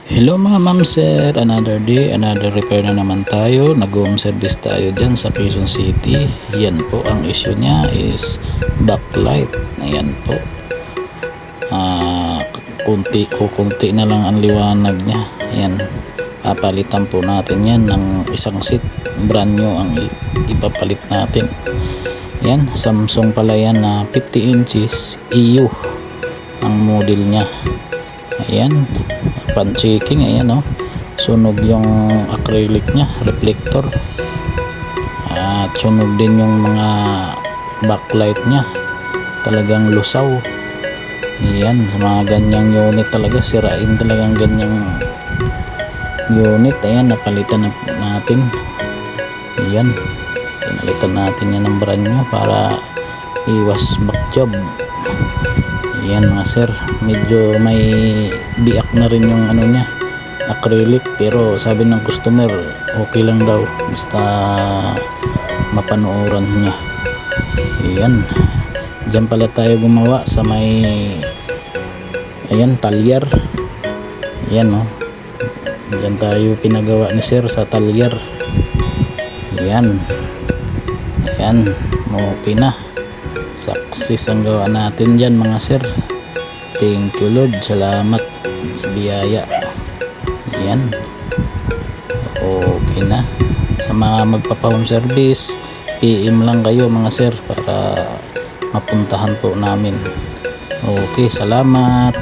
Hello mga ma'am sir, another day, another repair na naman tayo. Nag-home service tayo dyan sa Quezon City. Yan po, ang issue niya is backlight. Ayan po. Kunti na lang ang liwanag niya. Ayan, papalitan po natin yan ng isang set. Brand new ang ipapalit natin. Yan, Samsung pala yan na 50 inches EU ang model niya. Ayan, pan-checking, ayan o, sunog yung acrylic nya, reflector, at sunog din yung mga backlight nya, talagang lusaw. Ayan, sa mga ganyang unit talaga, sirain talagang ganyang unit. Ayan, napalitan natin. Ayan, pinalitan natin yan ng brand new para iwas back job. Ayan mga sir, medyo may biak na rin yung ano niya, acrylic, pero sabi ng customer okay lang daw basta mapanooran niya. Ayan, dyan pala tayo gumawa sa may, ayan, talyar. Ayan o, dyan tayo pinagawa ni sir sa talyar. Ayan, ayan, okay na, success ang gawa natin dyan mga sir. Thank you Lord, salamat sa biyaya. Yan, okay na. Sa mga magpapa-home service, PM lang kayo mga sir para mapuntahan po namin. Okay, salamat.